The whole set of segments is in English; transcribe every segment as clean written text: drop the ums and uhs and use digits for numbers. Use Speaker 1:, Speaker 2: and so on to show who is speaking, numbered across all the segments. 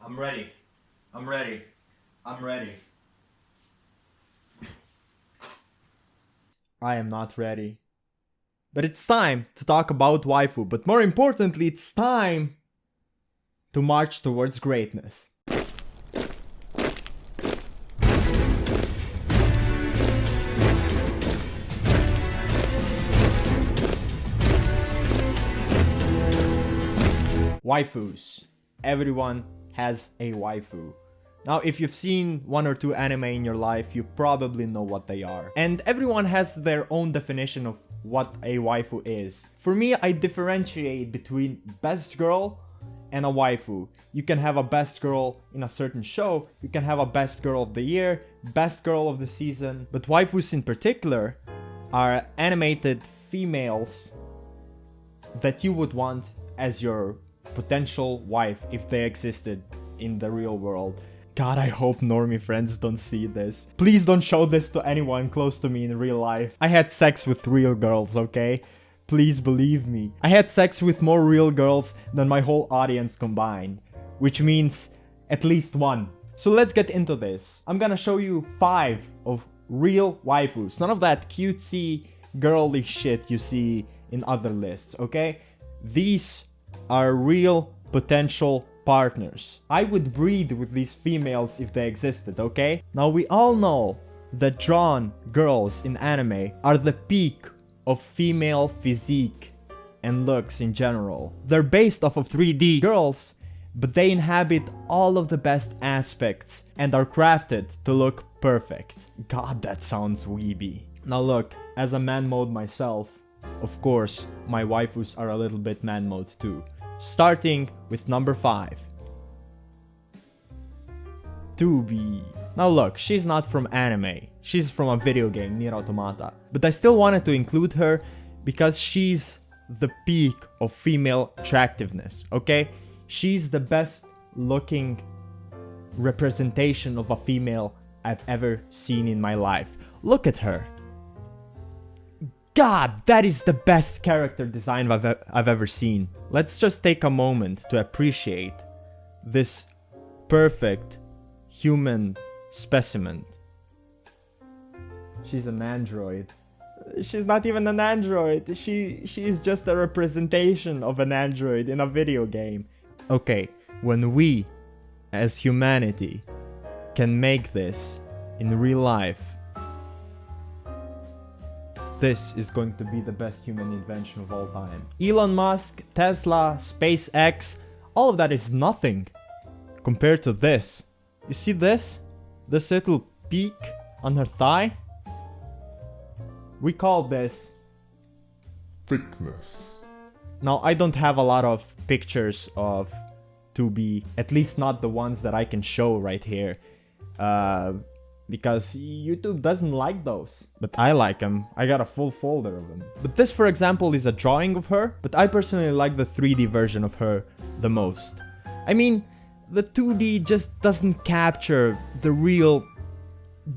Speaker 1: I'm ready. I'm ready. I'm ready. I am not ready. But it's time to talk about waifu, but more importantly, it's time to march towards greatness. Waifus. Everyone has a waifu. Now, if you've seen one or two anime in your life, you probably know what they are. And everyone has their own definition of what a waifu is. For me, I differentiate between best girl and a waifu. You can have a best girl in a certain show, you can have a best girl of the year, best girl of the season, but waifus in particular are animated females that you would want as your potential wife if they existed in the real world. God, I hope normie friends don't see this. Please don't show this to anyone close to me in real life. I had sex with real girls, okay? Please believe me. I had sex with more real girls than my whole audience combined, which means at least one. So let's get into this. I'm gonna show you 5 of real waifus. None of that cutesy, girly shit you see in other lists, okay? These are real potential partners. I would breed with these females if they existed, okay? Now we all know that drawn girls in anime are the peak of female physique and looks in general. They're based off of 3D girls, but they inhabit all of the best aspects and are crafted to look perfect. God, that sounds weeby. Now look, as a ManMode myself, of course, my waifus are a little bit ManMode too. Starting with number 5. 2B. Now look, she's not from anime. She's from a video game, Nier Automata. But I still wanted to include her because she's the peak of female attractiveness, okay? She's the best looking representation of a female I've ever seen in my life. Look at her. God, that is the best character design I've ever seen. Let's just take a moment to appreciate this perfect human specimen. She's an android. She's not even an android. She is just a representation of an android in a video game. Okay, when we, as humanity, can make this in real life, this is going to be the best human invention of all time. Elon Musk, Tesla, SpaceX, all of that is nothing compared to this. You see this? This little peak on her thigh? We call this thickness. Now, I don't have a lot of pictures of 2B, at least not the ones that I can show right here. Because YouTube doesn't like those. But I like them. I got a full folder of them. But this, for example, is a drawing of her. But I personally like the 3D version of her the most. I mean, the 2D just doesn't capture the real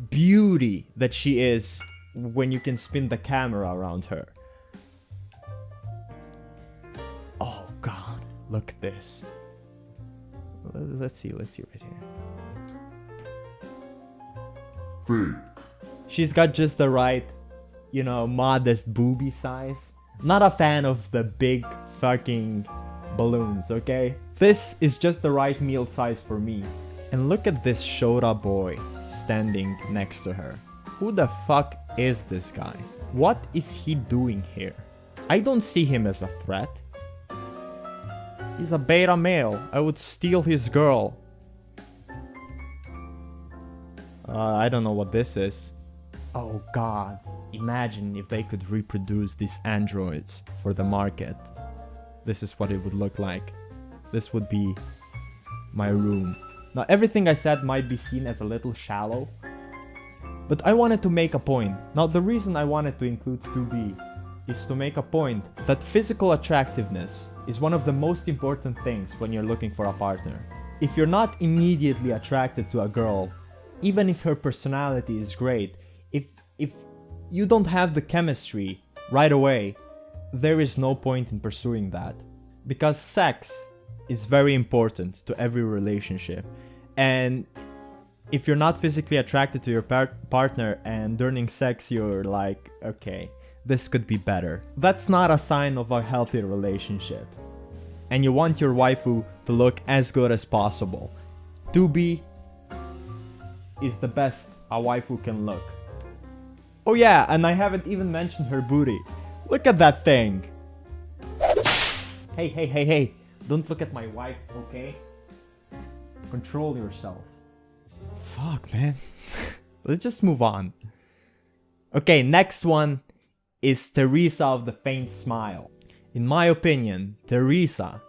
Speaker 1: beauty that she is when you can spin the camera around her. Oh God, look at this. Let's see right here. She's got just the right, you know, modest boobie size. Not a fan of the big fucking balloons, okay? This is just the right meal size for me. And look at this Shota boy standing next to her. Who the fuck is this guy? What is he doing here? I don't see him as a threat. He's a beta male. I would steal his girl. I don't know what this is. Oh God, imagine if they could reproduce these androids for the market. This is what it would look like. This would be my room. Now everything I said might be seen as a little shallow, but I wanted to make a point. Now the reason I wanted to include 2B is to make a point that physical attractiveness is one of the most important things when you're looking for a partner. If you're not immediately attracted to a girl, even if her personality is great, if you don't have the chemistry right away, there is no point in pursuing that. Because sex is very important to every relationship. And if you're not physically attracted to your partner and during sex you're like, okay, this could be better, that's not a sign of a healthy relationship. And you want your waifu to look as good as possible. 2B is the best a waifu can look. Oh yeah, and I haven't even mentioned her booty. Look at that thing. Hey, don't look at my wife, okay? Control yourself. Fuck, man. Let's just move on. Okay, next one is Teresa of the Faint Smile. In my opinion, Teresa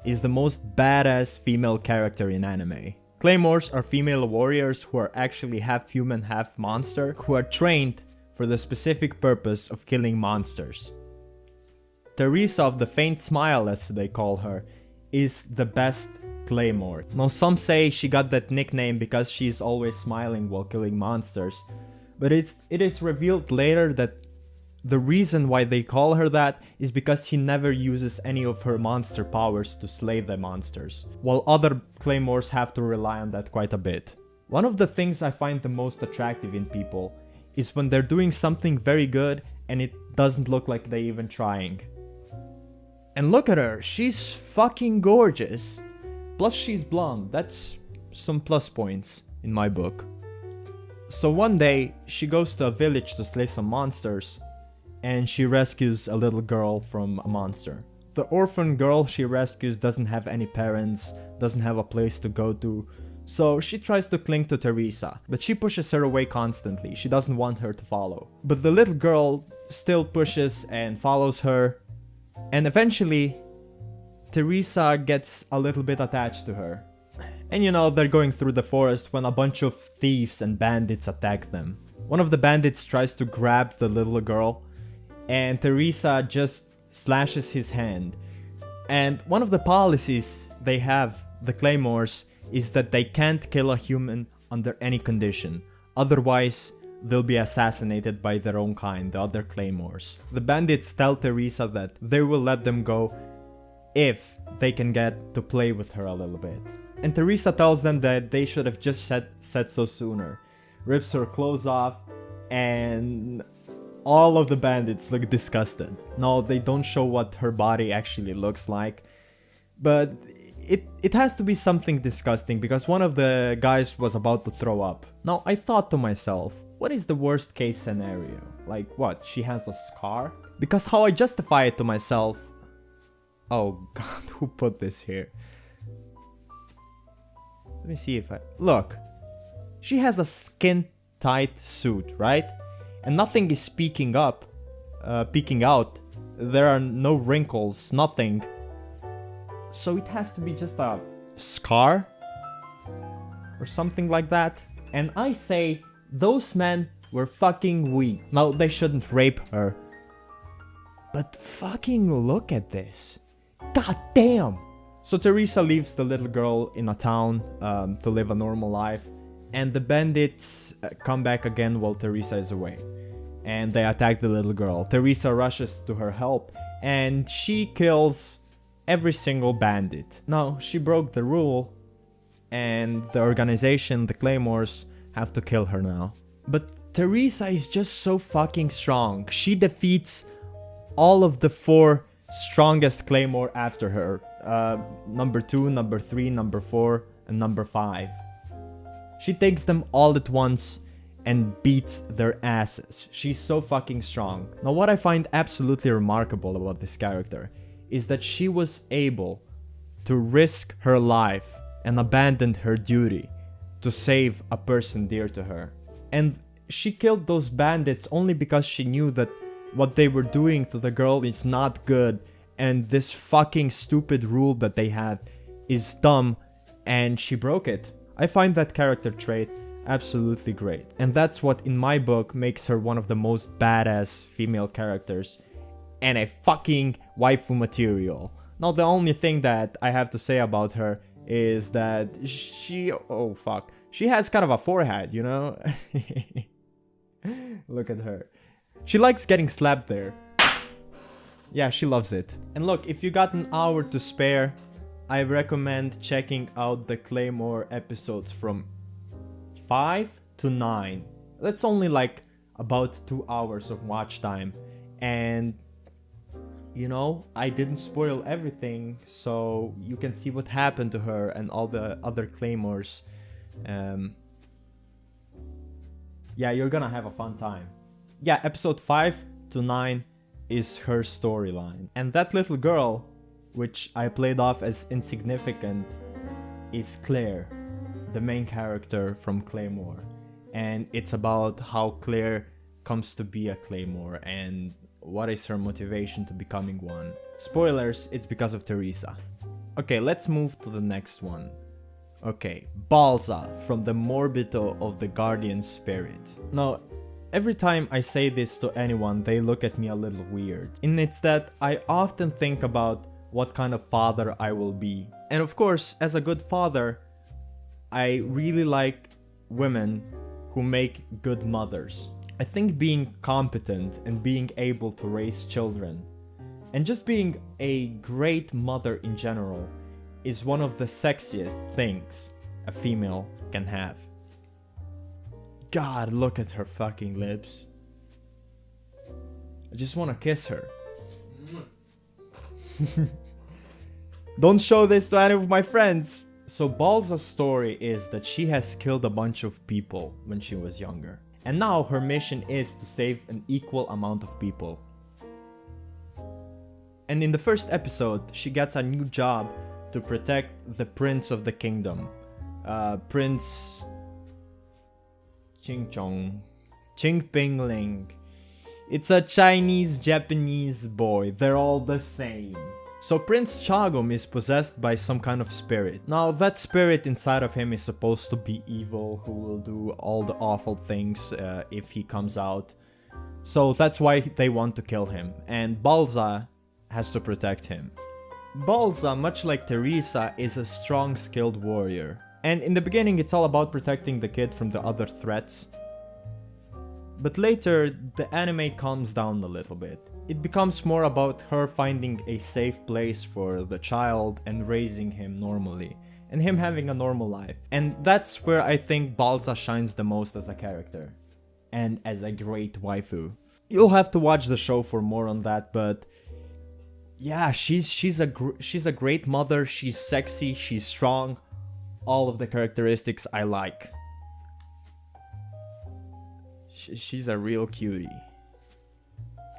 Speaker 1: is the most badass female character in anime. Claymores are female warriors who are actually half human, half monster, who are trained for the specific purpose of killing monsters. Teresa of the Faint Smile, as they call her, is the best claymore. Now some say she got that nickname because she's always smiling while killing monsters, but it is revealed later that the reason why they call her that is because she never uses any of her monster powers to slay the monsters, while other claymores have to rely on that quite a bit. One of the things I find the most attractive in people is when they're doing something very good and it doesn't look like they're even trying. And look at her, she's fucking gorgeous. Plus she's blonde, that's some plus points in my book. So one day, she goes to a village to slay some monsters, and she rescues a little girl from a monster. The orphan girl she rescues doesn't have any parents, doesn't have a place to go to, so she tries to cling to Teresa, but she pushes her away constantly, she doesn't want her to follow. But the little girl still pushes and follows her, and eventually, Teresa gets a little bit attached to her. And you know, they're going through the forest when a bunch of thieves and bandits attack them. One of the bandits tries to grab the little girl, and Teresa just slashes his hand. And one of the policies they have, the claymores, is that they can't kill a human under any condition. Otherwise, they'll be assassinated by their own kind, the other claymores. The bandits tell Teresa that they will let them go if they can get to play with her a little bit. And Teresa tells them that they should have just said so sooner. Rips her clothes off, and all of the bandits look disgusted. No, they don't show what her body actually looks like, but it has to be something disgusting because one of the guys was about to throw up. Now, I thought to myself, what is the worst case scenario? Like what, she has a scar? Because how I justify it to myself... Oh god, who put this here? Let me see if I... Look, she has a skin-tight suit, right? And nothing is peeking out. There are no wrinkles, nothing. So it has to be just a scar? Or something like that. And I say, those men were fucking weak. Now, they shouldn't rape her. But fucking look at this. God damn! So Teresa leaves the little girl in a town to live a normal life. And the bandits come back again while Teresa is away. And they attack the little girl. Teresa rushes to her help. And she kills every single bandit. Now, she broke the rule. And the organization, the Claymores, have to kill her now. But Teresa is just so fucking strong. She defeats all of the 4 strongest Claymore after her. Number 2, number 3, number 4, and number 5. She takes them all at once and beats their asses. She's so fucking strong. Now what I find absolutely remarkable about this character is that she was able to risk her life and abandon her duty to save a person dear to her. And she killed those bandits only because she knew that what they were doing to the girl is not good, and this fucking stupid rule that they have is dumb, and she broke it. I find that character trait absolutely great. And that's what, in my book, makes her one of the most badass female characters and a fucking waifu material. Now, the only thing that I have to say about her is that she... Oh, fuck. She has kind of a forehead, you know? Look at her. She likes getting slapped there. Yeah, she loves it. And look, if you got an hour to spare, I recommend checking out the Claymore episodes from 5 to 9. That's only like about 2 hours of watch time. And you know, I didn't spoil everything, so you can see what happened to her and all the other Claymores. Yeah, you're gonna have a fun time. Yeah, episode 5 to 9 is her storyline. And that little girl, which I played off as insignificant, is Claire, the main character from Claymore. And it's about how Claire comes to be a Claymore and what is her motivation to becoming one. Spoilers, it's because of Teresa. Okay, let's move to the next one. Okay, Balza from the Morbito of the Guardian Spirit. Now, every time I say this to anyone, they look at me a little weird. And it's that I often think about what kind of father I will be. And of course, as a good father, I really like women who make good mothers. I think being competent and being able to raise children and just being a great mother in general is one of the sexiest things a female can have. God, look at her fucking lips. I just want to kiss her. Don't show this to any of my friends. So Balza's story is that she has killed a bunch of people when she was younger. And now her mission is to save an equal amount of people. And in the first episode, she gets a new job to protect the Prince of the Kingdom. Prince Ching Ping Ling. It's a Chinese-Japanese boy. They're all the same. So Prince Chagum is possessed by some kind of spirit. Now that spirit inside of him is supposed to be evil, who will do all the awful things if he comes out. So that's why they want to kill him, and Balza has to protect him. Balza, much like Teresa, is a strong, skilled warrior. And in the beginning it's all about protecting the kid from the other threats. But later, the anime calms down a little bit. It becomes more about her finding a safe place for the child and raising him normally, and him having a normal life. And that's where I think Balza shines the most as a character, and as a great waifu. You'll have to watch the show for more on that, but yeah, she's a great mother, she's sexy, she's strong, all of the characteristics I like. She's a real cutie.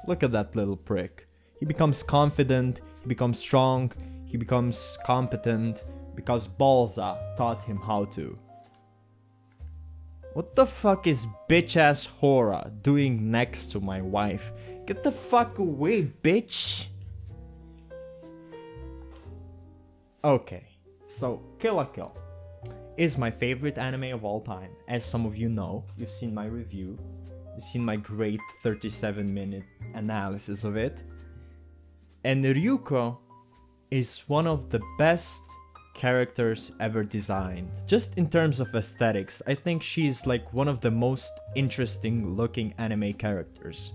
Speaker 1: Look at that little prick. He becomes confident, he becomes strong, he becomes competent because Balza taught him how to. What the fuck is bitch-ass Hora doing next to my wife? Get the fuck away, bitch! Okay, so Kill la Kill is my favorite anime of all time. As some of you know, you've seen my review. You've seen my great 37-minute analysis of it. And Ryuko is one of the best characters ever designed. Just in terms of aesthetics, I think she's like one of the most interesting looking anime characters.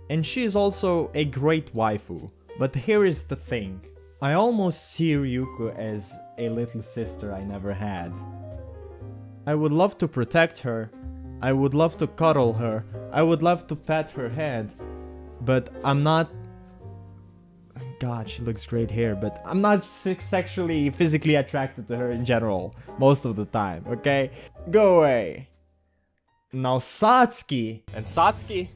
Speaker 1: And she is also a great waifu. But here is the thing. I almost see Ryuko as a little sister I never had. I would love to protect her. I would love to cuddle her. I would love to pat her head. But I'm not... God, she looks great here, but I'm not sexually, physically attracted to her in general. Most of the time, okay? Go away. Now Satsuki.
Speaker 2: And Satsuki?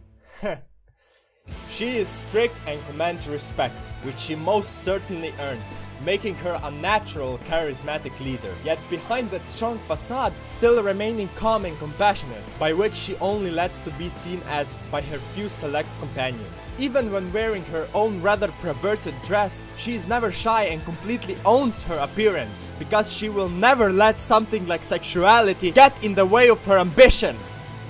Speaker 2: She is strict and commands respect, which she most certainly earns, making her a natural, charismatic leader. Yet behind that strong facade, still remaining calm and compassionate, by which she only lets to be seen as by her few select companions. Even when wearing her own rather perverted dress, she is never shy and completely owns her appearance, because she will never let something like sexuality get in the way of her ambition.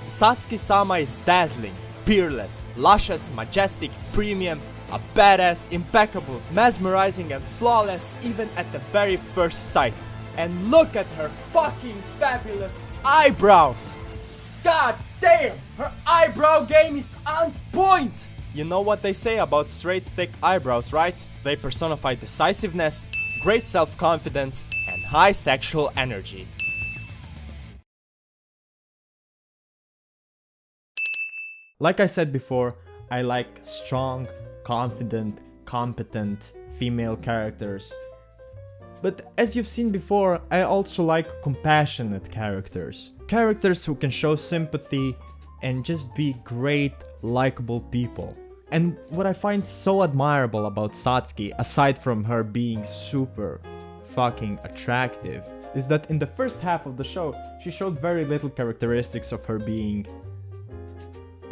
Speaker 2: Satsuki-sama is dazzling, peerless, luscious, majestic, premium, a badass, impeccable, mesmerizing and flawless even at the very first sight. And look at her fucking fabulous eyebrows! God damn! Her eyebrow game is on point! You know what they say about straight, thick eyebrows, right? They personify decisiveness, great self-confidence, and high sexual energy.
Speaker 1: Like I said before, I like strong, confident, competent female characters. But as you've seen before, I also like compassionate characters. Characters who can show sympathy and just be great, likable people. And what I find so admirable about Satsuki, aside from her being super fucking attractive, is that in the first half of the show, she showed very little characteristics of her being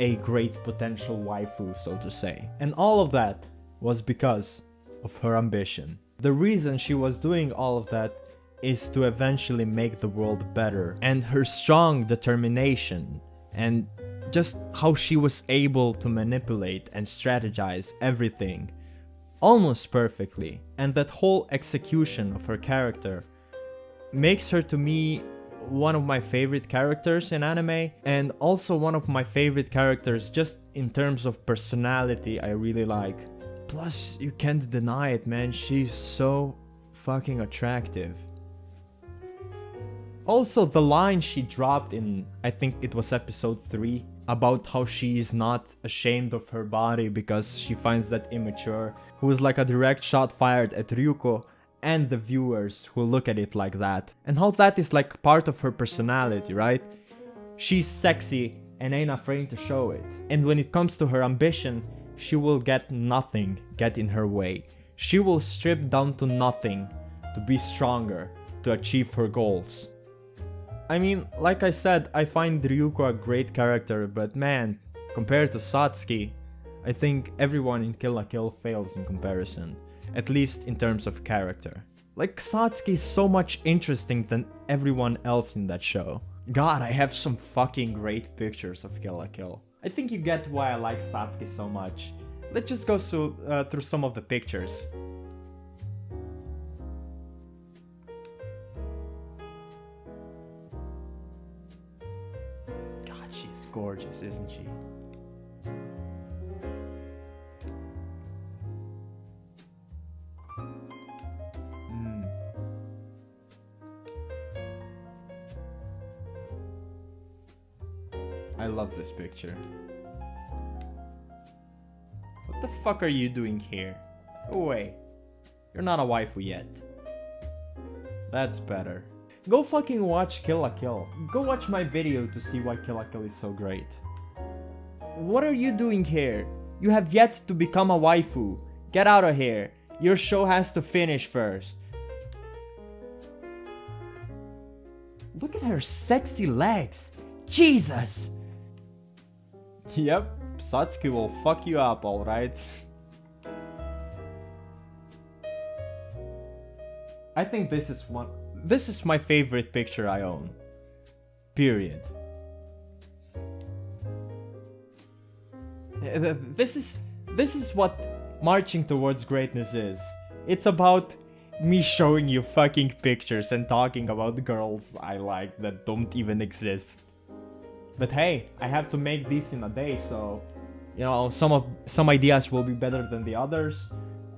Speaker 1: a great potential waifu, so to say. And all of that was because of her ambition. The reason she was doing all of that is to eventually make the world better, and her strong determination and just how she was able to manipulate and strategize everything almost perfectly, and that whole execution of her character makes her to me one of my favorite characters in anime, and also one of my favorite characters just in terms of personality I really like. Plus, you can't deny it, man, she's so fucking attractive. Also, the line she dropped in, I think it was episode 3, about how she is not ashamed of her body because she finds that immature, was like a direct shot fired at Ryuko and the viewers who look at it like that. And how that is like part of her personality, right? She's sexy and ain't afraid to show it. And when it comes to her ambition, she will get nothing get in her way. She will strip down to nothing to be stronger, to achieve her goals. I mean, like I said, I find Ryuko a great character, but man, compared to Satsuki, I think everyone in Kill la Kill fails in comparison. At least in terms of character. Like, Satsuki is so much interesting than everyone else in that show. God, I have some fucking great pictures of Kill la Kill. I think you get why I like Satsuki so much. Let's just go through some of the pictures. God, she's gorgeous, isn't she? I love this picture. What the fuck are you doing here? Go away. You're not a waifu yet. That's better. Go fucking watch Kill la Kill. Go watch my video to see why Kill la Kill is so great. What are you doing here? You have yet to become a waifu. Get out of here. Your show has to finish first. Look at her sexy legs. Jesus! Yep, Satsuki will fuck you up, alright? I think this is my favorite picture I own. Period. This is what marching towards greatness is. It's about me showing you fucking pictures and talking about girls I like that don't even exist. But hey, I have to make these in a day, so you know, some ideas will be better than the others.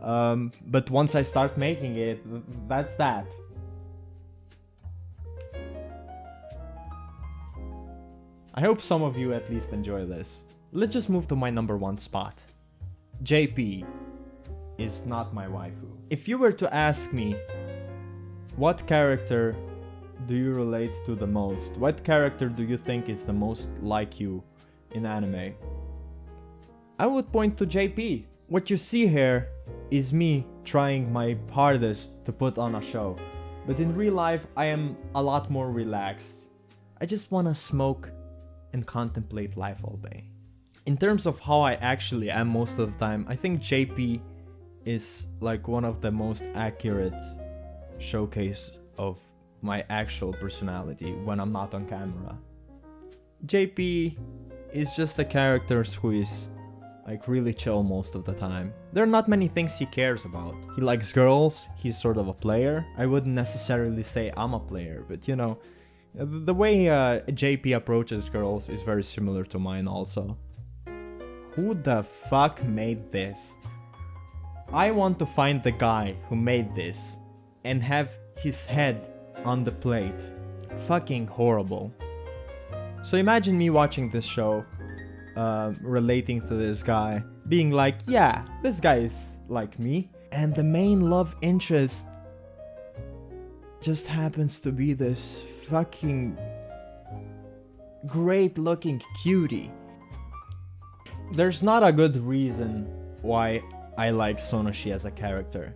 Speaker 1: But once I start making it, that's that. I hope some of you at least enjoy this. Let's just move to my number 1 spot. JP is not my waifu. If you were to ask me, what character do you relate to the most? What character do you think is the most like you in anime? I would point to JP. What you see here is me trying my hardest to put on a show. But in real life, I am a lot more relaxed. I just wanna smoke and contemplate life all day. In terms of how I actually am most of the time, I think JP is like one of the most accurate showcase of my actual personality when I'm not on camera. JP is just a character who is like really chill most of the time. There are not many things he cares about. He likes girls, he's sort of a player. I wouldn't necessarily say I'm a player, but you know, the way JP approaches girls is very similar to mine also. Who the fuck made this? I want to find the guy who made this and have his head on the plate. Fucking horrible. So imagine me watching this show, relating to this guy, being like, yeah, this guy is like me. And the main love interest just happens to be this fucking great looking cutie. There's not a good reason why I like Sonoshi as a character.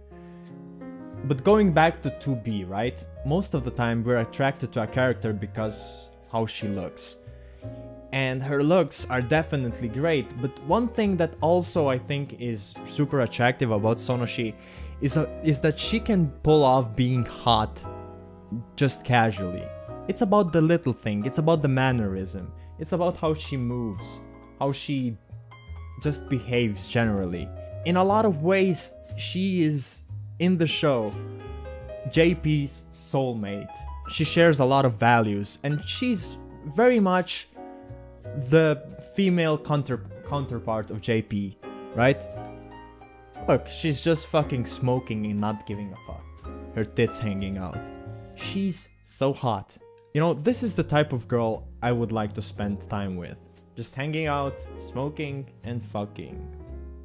Speaker 1: But going back to 2B, right? Most of the time we're attracted to a character because how she looks. And her looks are definitely great, but one thing that also I think is super attractive about Sonoshi is that she can pull off being hot just casually. It's about the little thing, it's about the mannerism, it's about how she moves, how she just behaves generally. In a lot of ways, she is, in the show, JP's soulmate. She shares a lot of values, and she's very much the female counterpart of JP, right? Look, she's just fucking smoking and not giving a fuck. Her tits hanging out. She's so hot. You know, this is the type of girl I would like to spend time with. Just hanging out, smoking, and fucking.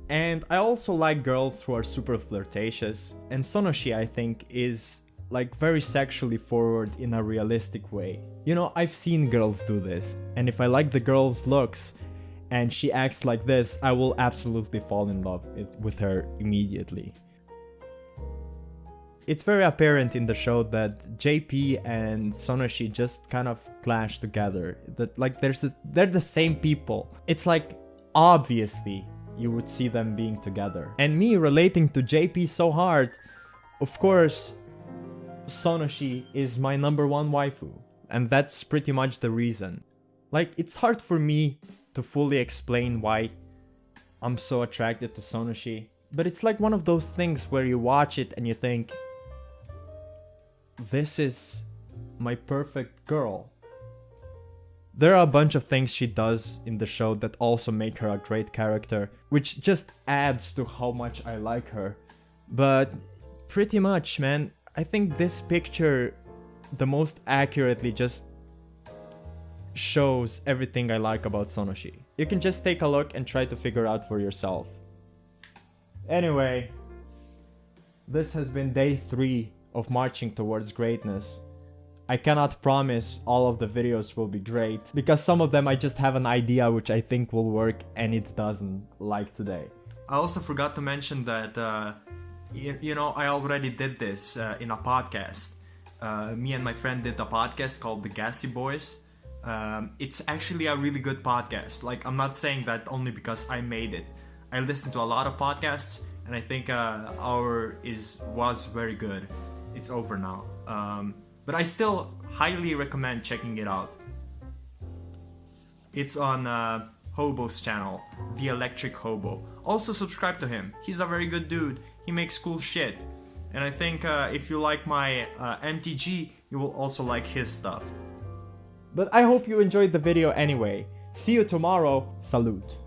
Speaker 1: And I also like girls who are super flirtatious, and Sonoshi, I think, is like very sexually forward in a realistic way. You know, I've seen girls do this, and if I like the girl's looks and she acts like this, I will absolutely fall in love with her immediately. It's very apparent in the show that JP and Sonoshi just kind of clash together. That like they're the same people. It's like obviously you would see them being together. And me relating to JP so hard, of course, Sonoshi is my number one waifu. And that's pretty much the reason. Like, it's hard for me to fully explain why I'm so attracted to Sonoshi. But it's like one of those things where you watch it and you think, this is my perfect girl. There are a bunch of things she does in the show that also make her a great character, which just adds to how much I like her. But pretty much, man, I think this picture the most accurately just shows everything I like about Sonoshi. You can just take a look and try to figure out for yourself. Anyway, this has been day 3 of marching towards greatness. I cannot promise all of the videos will be great, because some of them I just have an idea which I think will work and it doesn't, like today. I also forgot to mention that, you know, I already did this in a podcast. Me and my friend did a podcast called The Gassy Boys. It's actually a really good podcast. Like, I'm not saying that only because I made it. I listened to a lot of podcasts, and I think our was very good. It's over now. But I still highly recommend checking it out. It's on Hobo's channel, The Electric Hobo. Also subscribe to him. He's a very good dude. He makes cool shit. And I think if you like my MTG, you will also like his stuff. But I hope you enjoyed the video anyway. See you tomorrow. Salute.